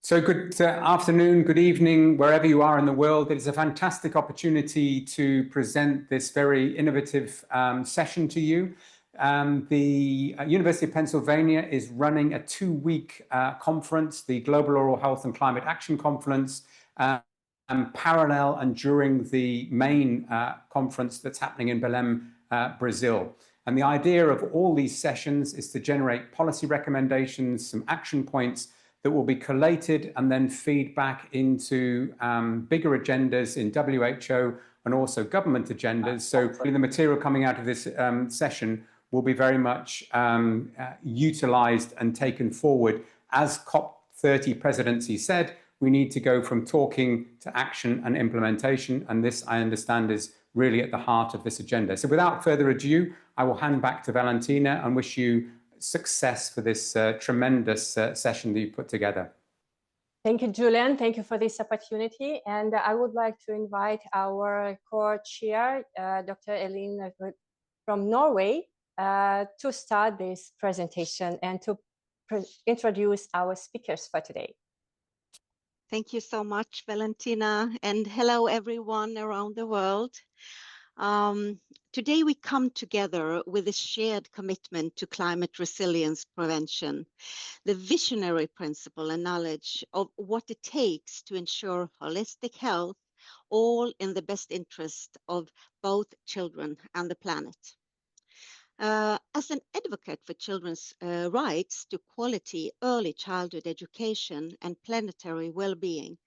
So good afternoon, good evening, wherever you are in the world. It is a fantastic opportunity to present this very innovative session to you. The University of Pennsylvania is running a 2-week conference, the Global Oral Health and Climate Action Conference, parallel and during the main conference that's happening in Belém, Brazil. And the idea of all these sessions is to generate policy recommendations, some action points that will be collated and then feed back into bigger agendas in WHO and also government agendas. So the material coming out of this session will be very much utilized and taken forward. As COP30 presidency said, we need to go from talking to action and implementation. And this, I understand, is really at the heart of this agenda. So without further ado, I will hand back to Valentina and wish you success for this tremendous session that you put together. Thank you, Julian. Thank you for this opportunity. And I would like to invite our co-chair, Dr. Elin from Norway, to start this presentation and to introduce our speakers for today. Thank you so much, Valentina, and hello everyone around the world. Today we come together with a shared commitment to climate resilience prevention, the visionary principle and knowledge of what it takes to ensure holistic health, all in the best interest of both children and the planet. As an advocate for children's rights to quality early childhood education and planetary well-being,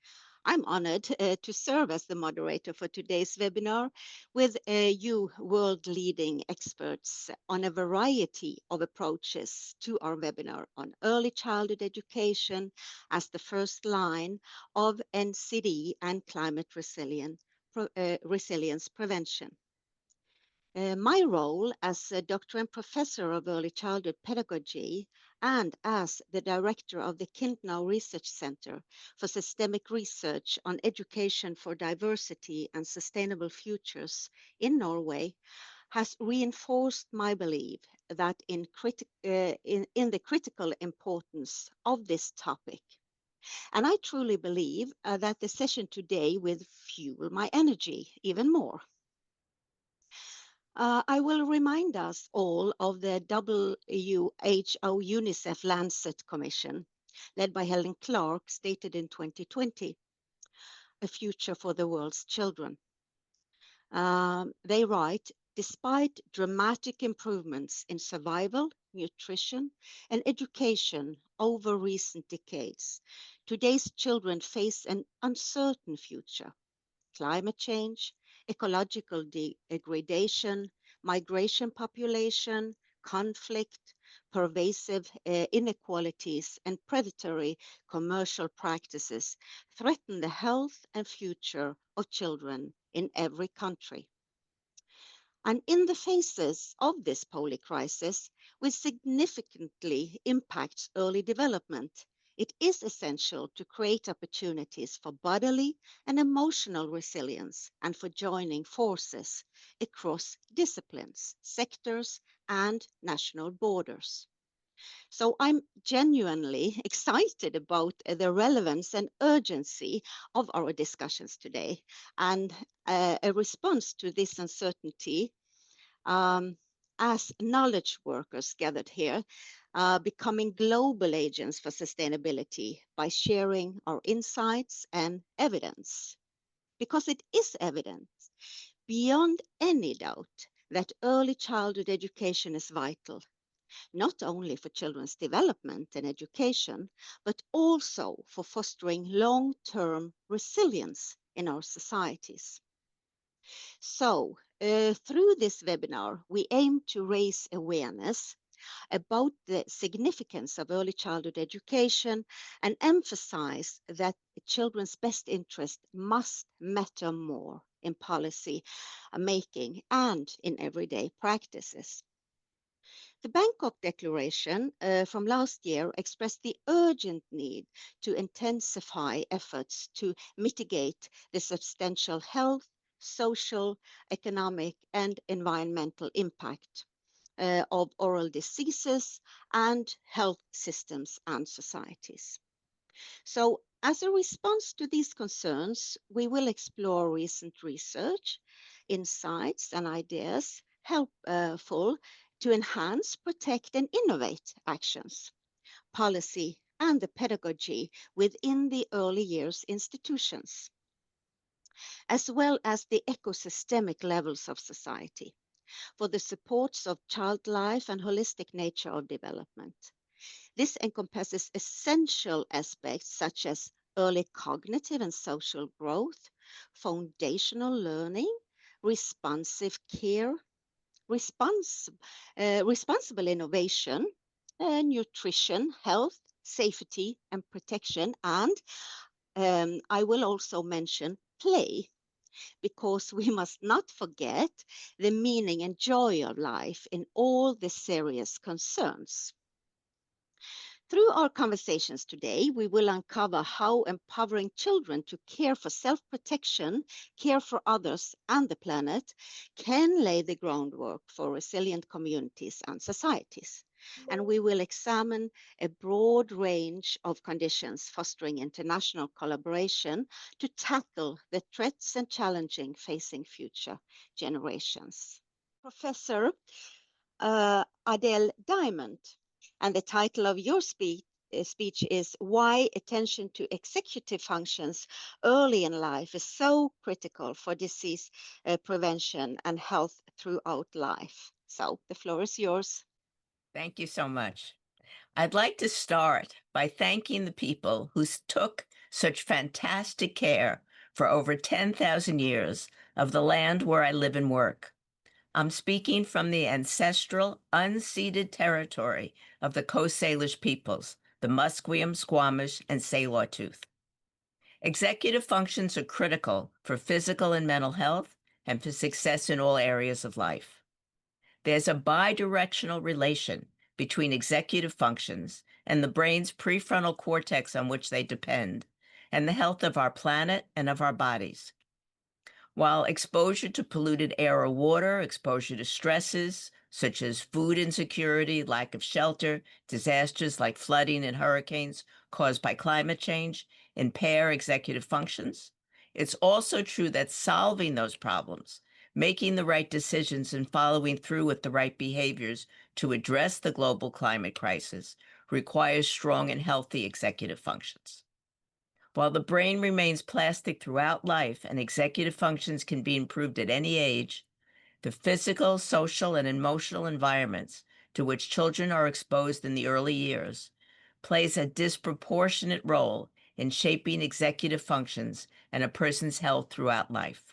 I'm honored to serve as the moderator for today's webinar with you world-leading experts on a variety of approaches to our webinar on early childhood education as the first line of NCD and climate resilience prevention. My role as a doctor and professor of early childhood pedagogy and as the director of the Kintnow Research Center for Systemic Research on Education for Diversity and Sustainable Futures in Norway has reinforced my belief that in the critical importance of this topic. And I truly believe that the session today will fuel my energy even more. I will remind us all of the WHO UNICEF Lancet Commission, led by Helen Clark, stated in 2020, a future for the world's children. They write, despite dramatic improvements in survival, nutrition, and education over recent decades, today's children face an uncertain future. Climate change, ecological degradation, migration population, conflict, pervasive inequalities, and predatory commercial practices threaten the health and future of children in every country. And in the faces of this polycrisis, which significantly impacts early development, it is essential to create opportunities for bodily and emotional resilience and for joining forces across disciplines, sectors, and national borders. So I'm genuinely excited about the relevance and urgency of our discussions today and a response to this uncertainty as knowledge workers gathered here, becoming global agents for sustainability by sharing our insights and evidence. Because it is evident, beyond any doubt, that early childhood education is vital, not only for children's development and education, but also for fostering long-term resilience in our societies. So, through this webinar, we aim to raise awareness about the significance of early childhood education and emphasize that children's best interest must matter more in policy making and in everyday practices. The Bangkok Declaration from last year expressed the urgent need to intensify efforts to mitigate the substantial health, social, economic, and environmental impact of oral diseases and health systems and societies. So As a response to these concerns, we will explore recent research, insights, and ideas helpful to enhance, protect, and innovate actions, policy, and the pedagogy within the early years institutions, as well as the ecosystemic levels of society, for the supports of child life and holistic nature of development. This encompasses essential aspects such as early cognitive and social growth, foundational learning, responsive care, responsible innovation, nutrition, health, safety, and protection. And I will also mention play, because we must not forget the meaning and joy of life in all the serious concerns. Through our conversations today, we will uncover how empowering children to care for self-protection, care for others and the planet can lay the groundwork for resilient communities and societies. And we will examine a broad range of conditions fostering international collaboration to tackle the threats and challenges facing future generations. Professor Adele Diamond, and the title of your speech is Why Attention to Executive Functions Early in Life is So Critical for Disease Prevention and Health Throughout Life. So the floor is yours. Thank you so much. I'd like to start by thanking the people who took such fantastic care for over 10,000 years of the land where I live and work. I'm speaking from the ancestral, unceded territory of the Coast Salish peoples, the Musqueam, Squamish, and Tsleil-Waututh. Executive functions are critical for physical and mental health and for success in all areas of life. There's a bidirectional relation between executive functions and the brain's prefrontal cortex on which they depend, and the health of our planet and of our bodies. While exposure to polluted air or water, exposure to stresses such as food insecurity, lack of shelter, disasters like flooding and hurricanes caused by climate change impair executive functions, it's also true that solving those problems, making the right decisions and following through with the right behaviors to address the global climate crisis requires strong and healthy executive functions. While the brain remains plastic throughout life and executive functions can be improved at any age, the physical, social, and emotional environments to which children are exposed in the early years plays a disproportionate role in shaping executive functions and a person's health throughout life.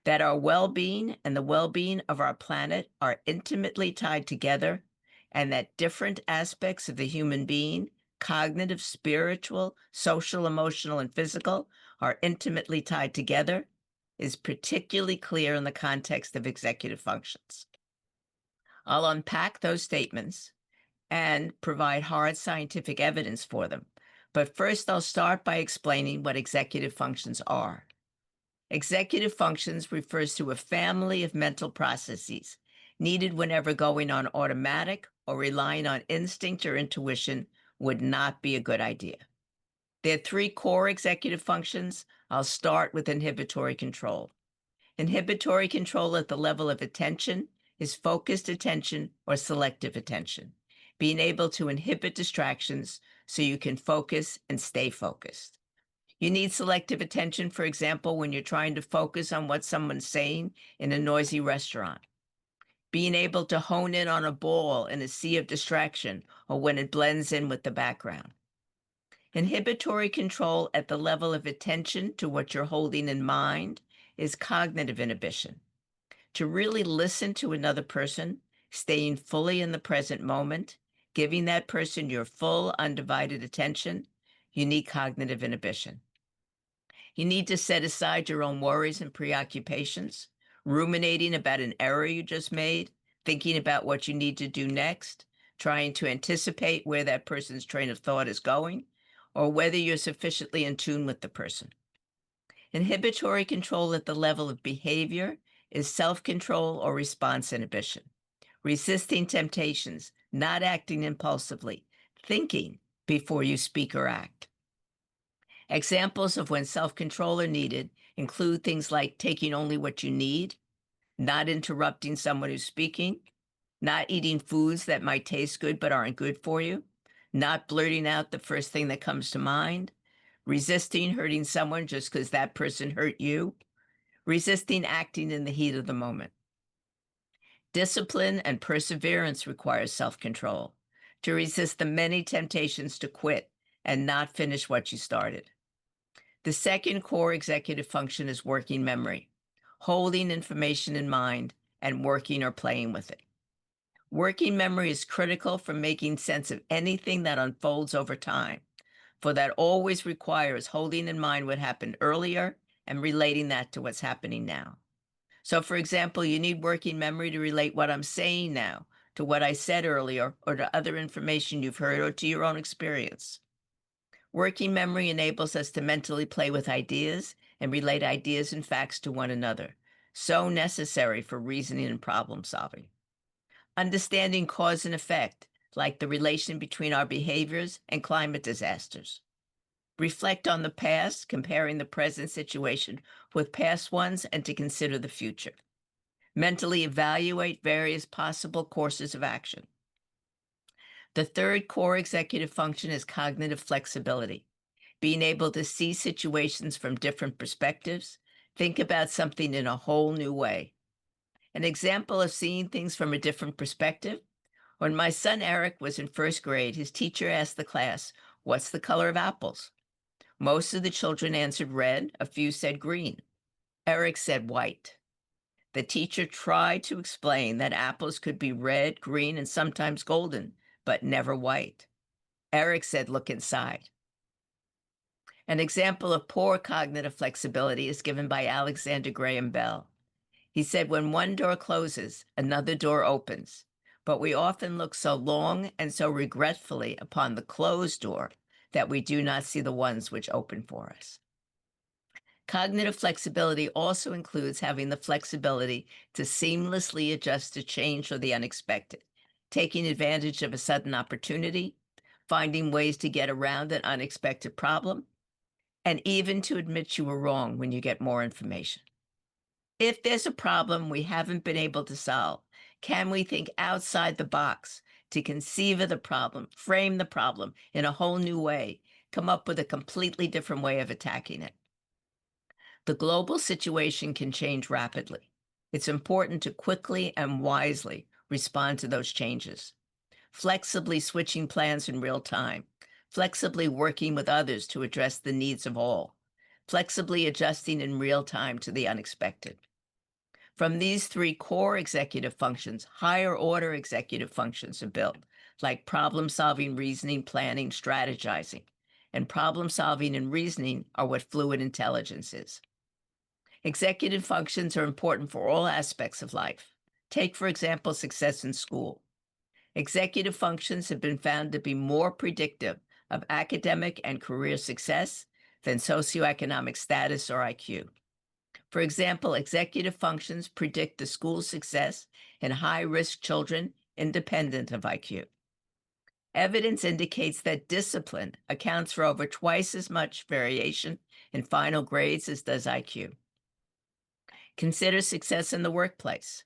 That our well-being and the well-being of our planet are intimately tied together, and that different aspects of the human being, cognitive, spiritual, social, emotional, and physical, are intimately tied together, is particularly clear in the context of executive functions. I'll unpack those statements and provide hard scientific evidence for them. But first, I'll start by explaining what executive functions are. Executive functions refers to a family of mental processes needed whenever going on automatic or relying on instinct or intuition would not be a good idea. There are three core executive functions. I'll start with inhibitory control. Inhibitory control at the level of attention is focused attention or selective attention, being able to inhibit distractions so you can focus and stay focused. You need selective attention, for example, when you're trying to focus on what someone's saying in a noisy restaurant. Being able to hone in on a ball in a sea of distraction or when it blends in with the background. Inhibitory control at the level of attention to what you're holding in mind is cognitive inhibition. To really listen to another person, staying fully in the present moment, giving that person your full undivided attention, you need cognitive inhibition. You need to set aside your own worries and preoccupations, ruminating about an error you just made, thinking about what you need to do next, trying to anticipate where that person's train of thought is going, or whether you're sufficiently in tune with the person. Inhibitory control at the level of behavior is self-control or response inhibition, resisting temptations, not acting impulsively, thinking before you speak or act. Examples of when self-control are needed include things like taking only what you need, not interrupting someone who's speaking, not eating foods that might taste good but aren't good for you, not blurting out the first thing that comes to mind, resisting hurting someone just because that person hurt you, resisting acting in the heat of the moment. Discipline and perseverance requires self-control to resist the many temptations to quit and not finish what you started. The second core executive function is working memory, holding information in mind and working or playing with it. Working memory is critical for making sense of anything that unfolds over time, for that always requires holding in mind what happened earlier and relating that to what's happening now. So, for example, you need working memory to relate what I'm saying now to what I said earlier or to other information you've heard or to your own experience. Working memory enables us to mentally play with ideas and relate ideas and facts to one another, so necessary for reasoning and problem solving. Understanding cause and effect, like the relation between our behaviors and climate disasters. Reflect on the past, comparing the present situation with past ones, and to consider the future. Mentally evaluate various possible courses of action. The third core executive function is cognitive flexibility, being able to see situations from different perspectives, think about something in a whole new way. An example of seeing things from a different perspective: when my son Eric was in first grade, his teacher asked the class, "What's the color of apples?" Most of the children answered red, a few said green. Eric said white. The teacher tried to explain that apples could be red, green, and sometimes golden, but never white. Eric said, "Look inside." An example of poor cognitive flexibility is given by Alexander Graham Bell. He said, "When one door closes, another door opens, but we often look so long and so regretfully upon the closed door that we do not see the ones which open for us." Cognitive flexibility also includes having the flexibility to seamlessly adjust to change or the unexpected, taking advantage of a sudden opportunity, finding ways to get around an unexpected problem, and even to admit you were wrong when you get more information. If there's a problem we haven't been able to solve, can we think outside the box to conceive of the problem, frame the problem in a whole new way, come up with a completely different way of attacking it? The global situation can change rapidly. It's important to quickly and wisely respond to those changes, flexibly switching plans in real time, flexibly working with others to address the needs of all, flexibly adjusting in real time to the unexpected. From these three core executive functions, higher order executive functions are built, like problem-solving, reasoning, planning, strategizing. And problem-solving and reasoning are what fluid intelligence is. Executive functions are important for all aspects of life. Take, for example, success in school. Executive functions have been found to be more predictive of academic and career success than socioeconomic status or IQ. For example, executive functions predict the school success in high-risk children independent of IQ. Evidence indicates that discipline accounts for over twice as much variation in final grades as does IQ. Consider success in the workplace.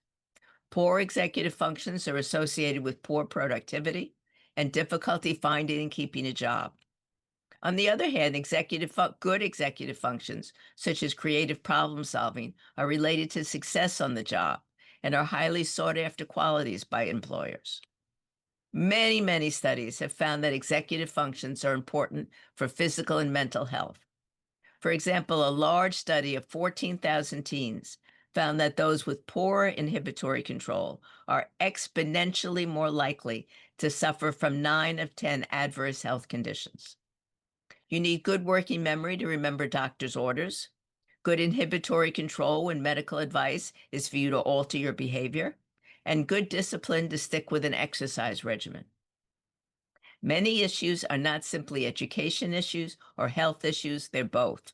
Poor executive functions are associated with poor productivity and difficulty finding and keeping a job. On the other hand, good executive functions, such as creative problem solving, are related to success on the job and are highly sought after qualities by employers. Many, many studies have found that executive functions are important for physical and mental health. For example, a large study of 14,000 teens found that those with poor inhibitory control are exponentially more likely to suffer from 9 of 10 adverse health conditions. You need good working memory to remember doctor's orders, good inhibitory control when medical advice is for you to alter your behavior, and good discipline to stick with an exercise regimen. Many issues are not simply education issues or health issues, they're both.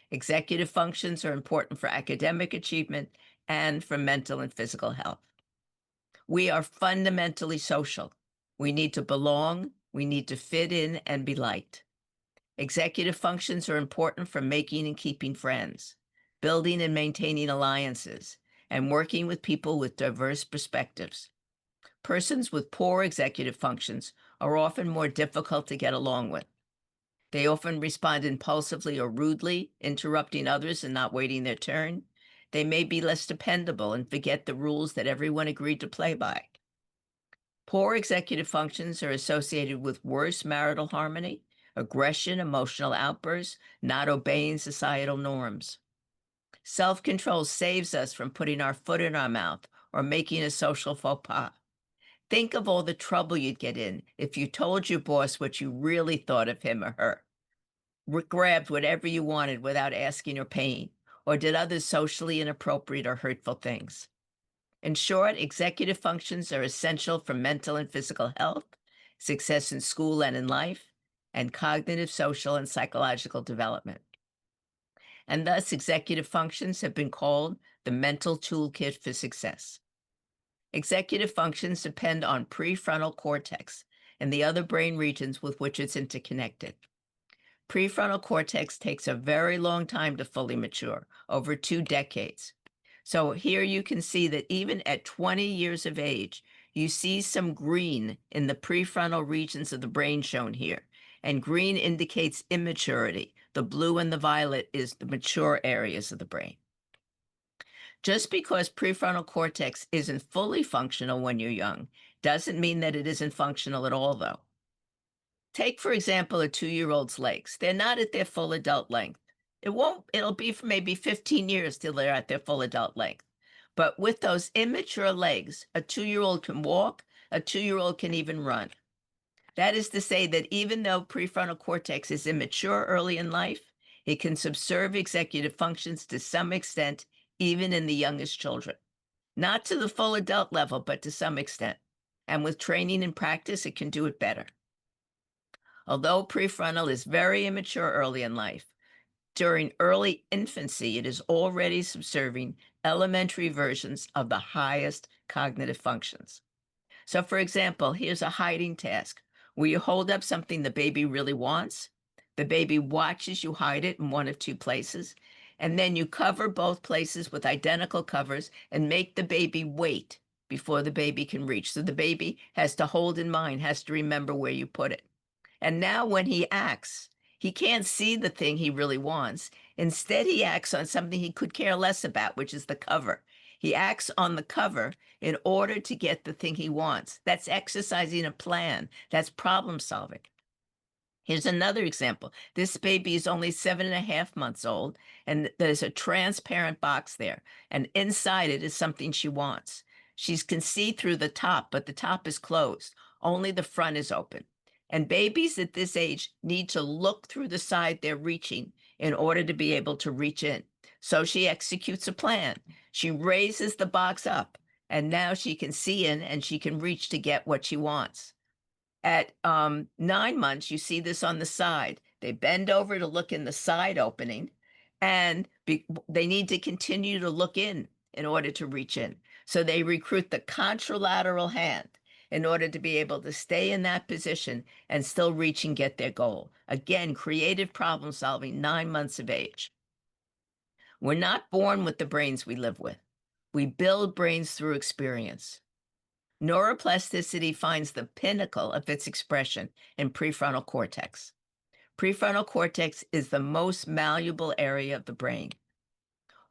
Executive functions are important for academic achievement and for mental and physical health. We are fundamentally social. We need to belong, we need to fit in and be liked. Executive functions are important for making and keeping friends, building and maintaining alliances, and working with people with diverse perspectives. Persons with poor executive functions are often more difficult to get along with. They often respond impulsively or rudely, interrupting others and not waiting their turn. They may be less dependable and forget the rules that everyone agreed to play by. Poor executive functions are associated with worse marital harmony, aggression, emotional outbursts, not obeying societal norms. Self-control saves us from putting our foot in our mouth or making a social faux pas. Think of all the trouble you'd get in if you told your boss what you really thought of him or her, grabbed whatever you wanted without asking or paying, or did other socially inappropriate or hurtful things. In short, executive functions are essential for mental and physical health, success in school and in life, and cognitive, social, and psychological development. And thus, executive functions have been called the mental toolkit for success. Executive functions depend on prefrontal cortex and the other brain regions with which it's interconnected. Prefrontal cortex takes a very long time to fully mature, over 2 decades. So here you can see that even at 20 years of age, you see some green in the prefrontal regions of the brain shown here. And green indicates immaturity. The blue and the violet is the mature areas of the brain. Just because prefrontal cortex isn't fully functional when you're young, doesn't mean that it isn't functional at all, though. Take, for example, a 2-year-old's legs. They're not at their full adult length. It'll be for maybe 15 years till they're at their full adult length. But with those immature legs, a 2-year-old can walk, a 2-year-old can even run. That is to say that even though prefrontal cortex is immature early in life, it can subserve executive functions to some extent, even in the youngest children. Not to the full adult level, but to some extent. And with training and practice, it can do it better. Although prefrontal is very immature early in life, during early infancy, it is already subserving elementary versions of the highest cognitive functions. So, for example, here's a hiding task where you hold up something the baby really wants. The baby watches you hide it in one of 2 places, and then you cover both places with identical covers and make the baby wait before the baby can reach. So the baby has to hold in mind, has to remember where you put it. And now when he acts, he can't see the thing he really wants. Instead, he acts on something he could care less about, which is the cover. He acts on the cover in order to get the thing he wants. That's exercising a plan. That's problem solving. Here's another example. This baby is only 7.5 months old, and there's a transparent box there. And inside it is something she wants. She can see through the top, but the top is closed. Only the front is open. And babies at this age need to look through the side they're reaching in order to be able to reach in. So she executes a plan. She raises the box up, and now she can see in and she can reach to get what she wants. At 9 months, you see this on the side. They bend over to look in the side opening, and they need to continue to look in order to reach in. So they recruit the contralateral hand in order to be able to stay in that position and still reach and get their goal. Again, creative problem solving, 9 months of age. We're not born with the brains we live with. We build brains through experience. Neuroplasticity finds the pinnacle of its expression in prefrontal cortex. Prefrontal cortex is the most malleable area of the brain.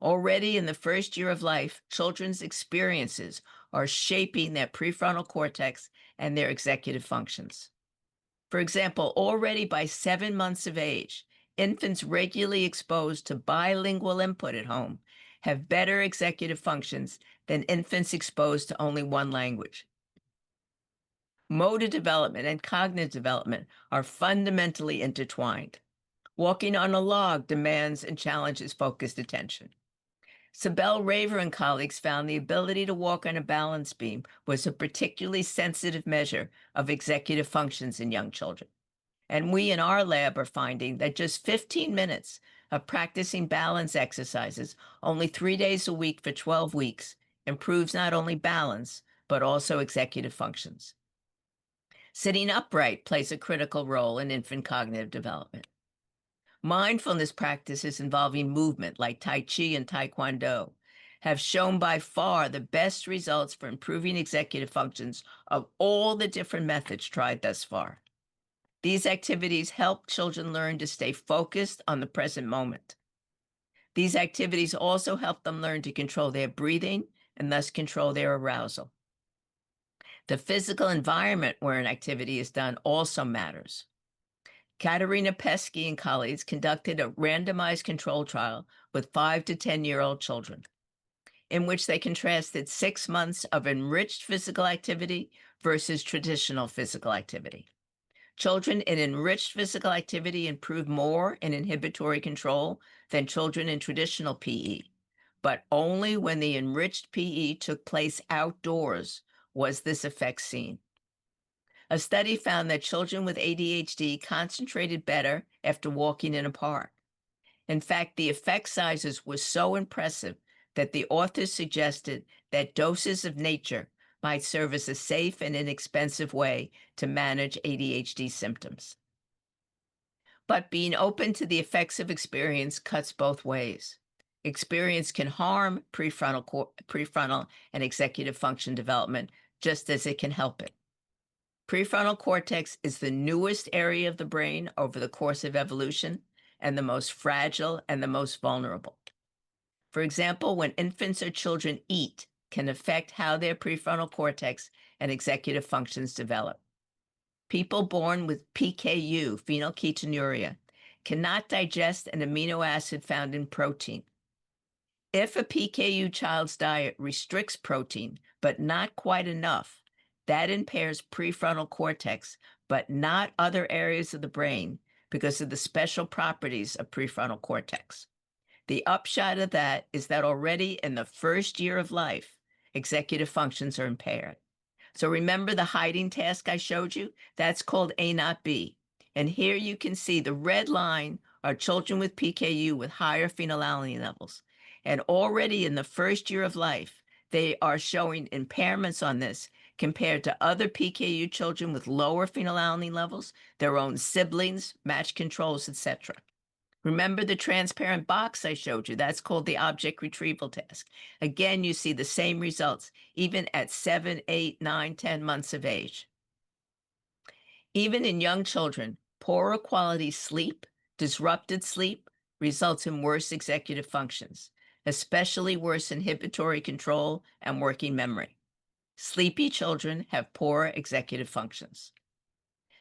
Already in the first year of life, children's experiences are shaping their prefrontal cortex and their executive functions. For example, already by 7 months of age, infants regularly exposed to bilingual input at home have better executive functions than infants exposed to only one language. Motor development and cognitive development are fundamentally intertwined. Walking on a log demands and challenges focused attention. Sibel Raver and colleagues found the ability to walk on a balance beam was a particularly sensitive measure of executive functions in young children. And we in our lab are finding that just 15 minutes of practicing balance exercises, only 3 days a week for 12 weeks, improves not only balance, but also executive functions. Sitting upright plays a critical role in infant cognitive development. Mindfulness practices involving movement like Tai Chi and Taekwondo have shown by far the best results for improving executive functions of all the different methods tried thus far. These activities help children learn to stay focused on the present moment. These activities also help them learn to control their breathing and thus control their arousal. The physical environment where an activity is done also matters. Katerina Pesky and colleagues conducted a randomized control trial with 5 to 10-year-old children, in which they contrasted 6 months of enriched physical activity versus traditional physical activity. Children in enriched physical activity improved more in inhibitory control than children in traditional PE, but only when the enriched PE took place outdoors was this effect seen. A study found that children with ADHD concentrated better after walking in a park. In fact, the effect sizes were so impressive that the authors suggested that doses of nature might serve as a safe and inexpensive way to manage ADHD symptoms. But being open to the effects of experience cuts both ways. Experience can harm prefrontal and executive function development just as it can help it. Prefrontal cortex is the newest area of the brain over the course of evolution and the most fragile and the most vulnerable. For example, when infants or children eat can affect how their prefrontal cortex and executive functions develop. People born with PKU, phenylketonuria, cannot digest an amino acid found in protein. If a PKU child's diet restricts protein, but not quite enough, that impairs prefrontal cortex, but not other areas of the brain because of the special properties of prefrontal cortex. The upshot of that is that already in the first year of life, executive functions are impaired. So remember the hiding task I showed you? That's called A not B. And here you can see the red line are children with PKU with higher phenylalanine levels. And already in the first year of life, they are showing impairments on this compared to other PKU children with lower phenylalanine levels, their own siblings, match controls, etc. Remember the transparent box I showed you? That's called the object retrieval task. Again, you see the same results, even at 7, 8, 9, 10 months of age. Even in young children, poorer quality sleep, disrupted sleep, results in worse executive functions, especially worse inhibitory control and working memory. Sleepy children have poor executive functions.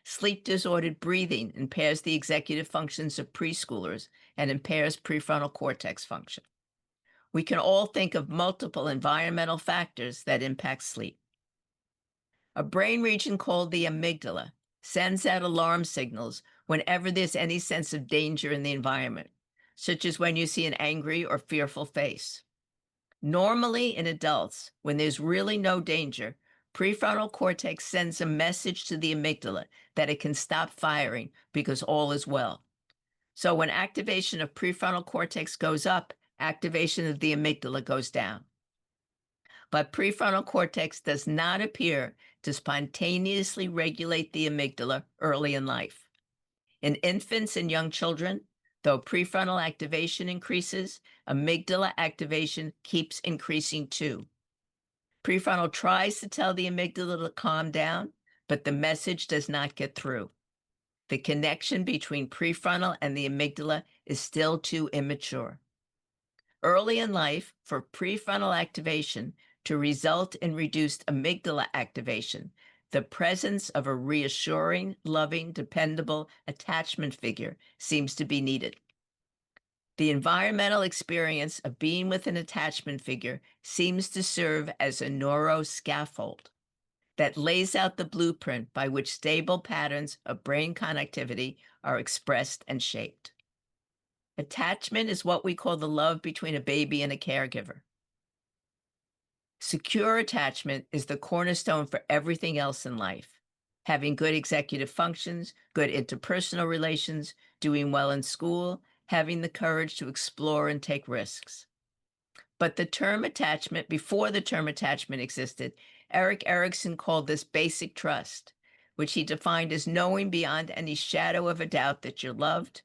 Sleep-disordered breathing impairs the executive functions of preschoolers and impairs prefrontal cortex function. We can all think of multiple environmental factors that impact sleep. A brain region called the amygdala sends out alarm signals whenever there's any sense of danger in the environment, such as when you see an angry or fearful face. Normally in adults, when there's really no danger, prefrontal cortex sends a message to the amygdala that it can stop firing because all is well. So when activation of prefrontal cortex goes up, activation of the amygdala goes down. But prefrontal cortex does not appear to spontaneously regulate the amygdala early in life. In infants and young children, though prefrontal activation increases, amygdala activation keeps increasing too. Prefrontal tries to tell the amygdala to calm down, but the message does not get through. The connection between prefrontal and the amygdala is still too immature. Early in life, for prefrontal activation to result in reduced amygdala activation, the presence of a reassuring, loving, dependable attachment figure seems to be needed. The environmental experience of being with an attachment figure seems to serve as a neuroscaffold that lays out the blueprint by which stable patterns of brain connectivity are expressed and shaped. Attachment is what we call the love between a baby and a caregiver. Secure attachment is the cornerstone for everything else in life. Having good executive functions, good interpersonal relations, doing well in school, having the courage to explore and take risks. But the term attachment, before the term attachment existed, Eriksen called this basic trust, which he defined as knowing beyond any shadow of a doubt that you're loved,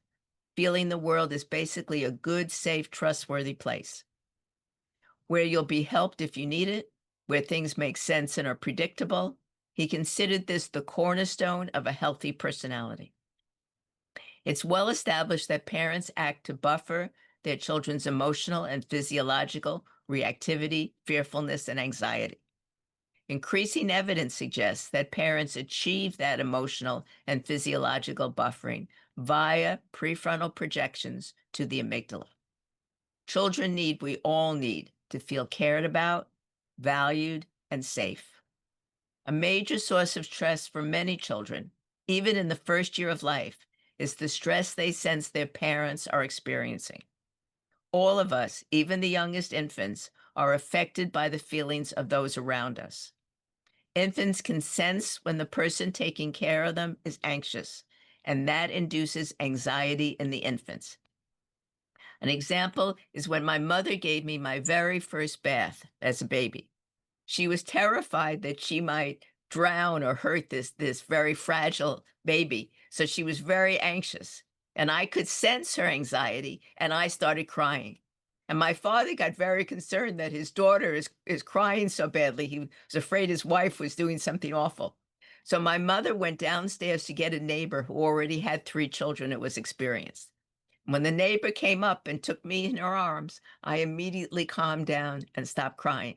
feeling the world is basically a good, safe, trustworthy place, where you'll be helped if you need it, where things make sense and are predictable. He considered this the cornerstone of a healthy personality. It's well established that parents act to buffer their children's emotional and physiological reactivity, fearfulness, and anxiety. Increasing evidence suggests that parents achieve that emotional and physiological buffering via prefrontal projections to the amygdala. Children need, we all need, to feel cared about, valued, and safe. A major source of stress for many children, even in the first year of life, is the stress they sense their parents are experiencing. All of us, even the youngest infants, are affected by the feelings of those around us. Infants can sense when the person taking care of them is anxious, and that induces anxiety in the infants. An example is when my mother gave me my very first bath as a baby. She was terrified that she might drown or hurt this very fragile baby, so she was very anxious. And I could sense her anxiety, and I started crying. And my father got very concerned that his daughter is crying so badly. He was afraid his wife was doing something awful. So my mother went downstairs to get a neighbor who already had 3 children and was experienced. When the neighbor came up and took me in her arms, I immediately calmed down and stopped crying.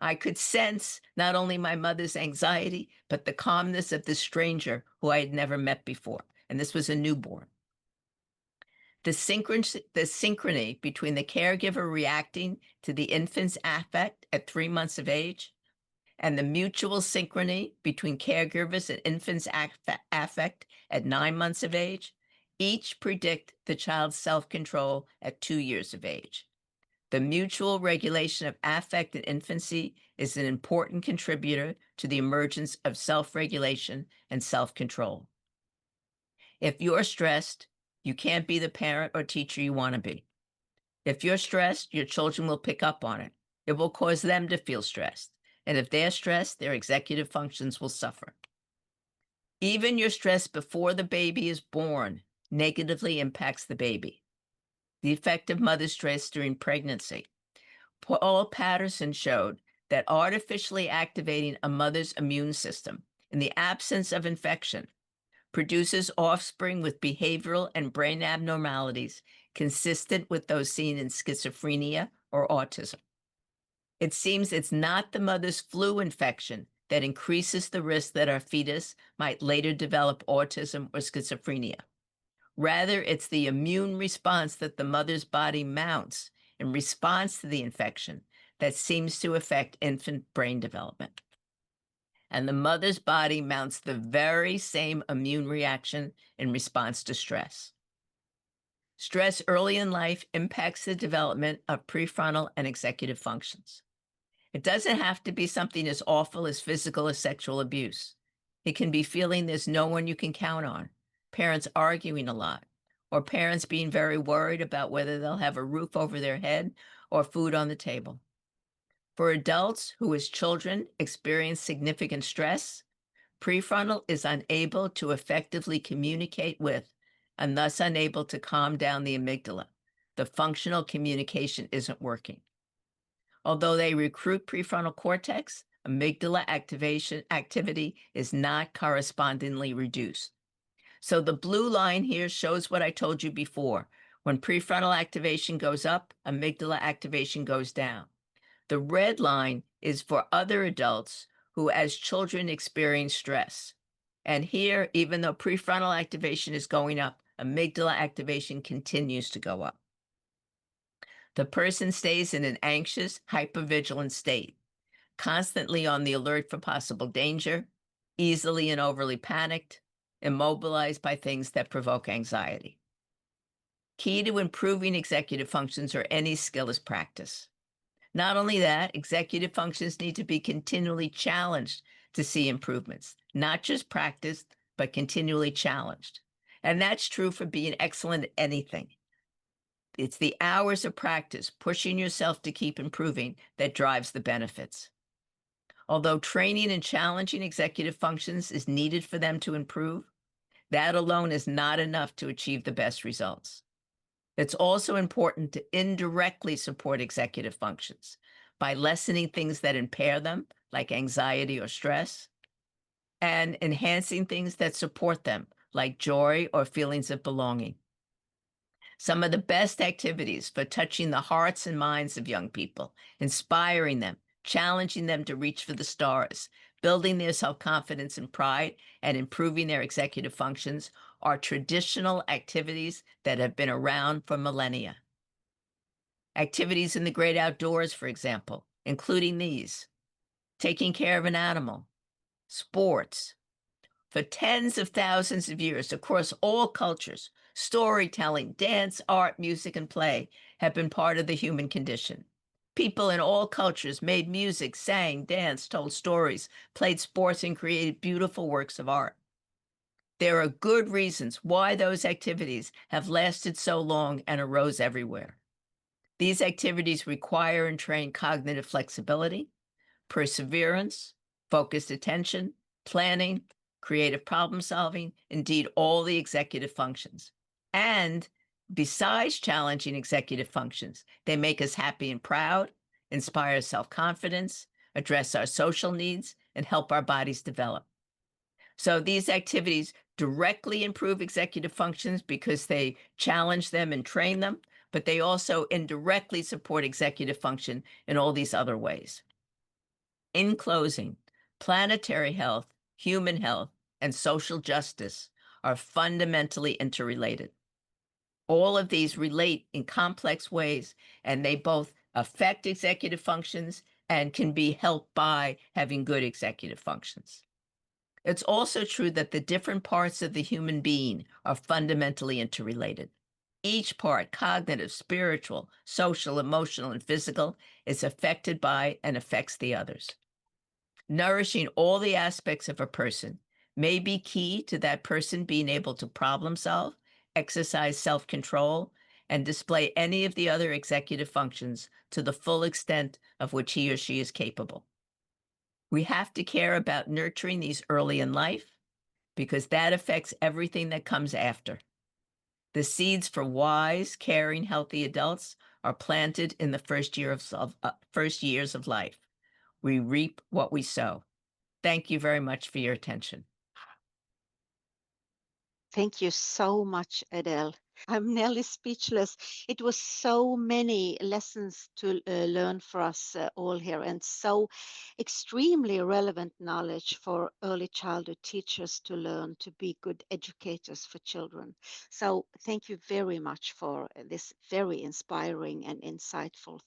I could sense not only my mother's anxiety, but the calmness of this stranger who I had never met before. And this was a newborn. The synchrony between the caregiver reacting to the infant's affect at 3 months of age and the mutual synchrony between caregivers and infants' affect at 9 months of age each predict the child's self-control at 2 years of age. The mutual regulation of affect in infancy is an important contributor to the emergence of self-regulation and self-control. If you're stressed, you can't be the parent or teacher you want to be. If you're stressed, your children will pick up on it. It will cause them to feel stressed. And if they're stressed, their executive functions will suffer. Even your stress before the baby is born negatively impacts the baby. The effect of mother stress during pregnancy. Paul Patterson showed that artificially activating a mother's immune system in the absence of infection produces offspring with behavioral and brain abnormalities consistent with those seen in schizophrenia or autism. It seems it's not the mother's flu infection that increases the risk that our fetus might later develop autism or schizophrenia. Rather, it's the immune response that the mother's body mounts in response to the infection that seems to affect infant brain development. And the mother's body mounts the very same immune reaction in response to stress. Stress early in life impacts the development of prefrontal and executive functions. It doesn't have to be something as awful as physical or sexual abuse. It can be feeling there's no one you can count on, parents arguing a lot, or parents being very worried about whether they'll have a roof over their head or food on the table. For adults who as children experience significant stress, prefrontal is unable to effectively communicate with and thus unable to calm down the amygdala. The functional communication isn't working. Although they recruit prefrontal cortex, amygdala activity is not correspondingly reduced. So the blue line here shows what I told you before. When prefrontal activation goes up, amygdala activation goes down. The red line is for other adults who as children experience stress. And here, even though prefrontal activation is going up, amygdala activation continues to go up. The person stays in an anxious, hypervigilant state, constantly on the alert for possible danger, easily and overly panicked, immobilized by things that provoke anxiety. Key to improving executive functions or any skill is practice. Not only that, executive functions need to be continually challenged to see improvements, not just practiced, but continually challenged. And that's true for being excellent at anything. It's the hours of practice, pushing yourself to keep improving, that drives the benefits. Although training and challenging executive functions is needed for them to improve, that alone is not enough to achieve the best results. It's also important to indirectly support executive functions by lessening things that impair them, like anxiety or stress, and enhancing things that support them, like joy or feelings of belonging. Some of the best activities for touching the hearts and minds of young people, inspiring them, challenging them to reach for the stars, building their self-confidence and pride, and improving their executive functions are traditional activities that have been around for millennia. Activities in the great outdoors, for example, including these: taking care of an animal, sports. For tens of thousands of years, across all cultures, storytelling, dance, art, music, and play have been part of the human condition. People in all cultures made music, sang, danced, told stories, played sports, and created beautiful works of art. There are good reasons why those activities have lasted so long and arose everywhere. These activities require and train cognitive flexibility, perseverance, focused attention, planning, creative problem solving, indeed all the executive functions. And besides challenging executive functions, they make us happy and proud, inspire self-confidence, address our social needs, and help our bodies develop. So these activities directly improve executive functions because they challenge them and train them, but they also indirectly support executive function in all these other ways. In closing, planetary health, human health, and social justice are fundamentally interrelated. All of these relate in complex ways, and they both affect executive functions and can be helped by having good executive functions. It's also true that the different parts of the human being are fundamentally interrelated. Each part, cognitive, spiritual, social, emotional, and physical, is affected by and affects the others. Nourishing all the aspects of a person may be key to that person being able to problem solve, exercise self-control, and display any of the other executive functions to the full extent of which he or she is capable. We have to care about nurturing these early in life because that affects everything that comes after. The seeds for wise, caring, healthy adults are planted in the first years of life. We reap what we sow. Thank you very much for your attention. Thank you so much, Adele. I'm nearly speechless. It was so many lessons to learn for us all here, and so extremely relevant knowledge for early childhood teachers to learn to be good educators for children. So thank you very much for this very inspiring and insightful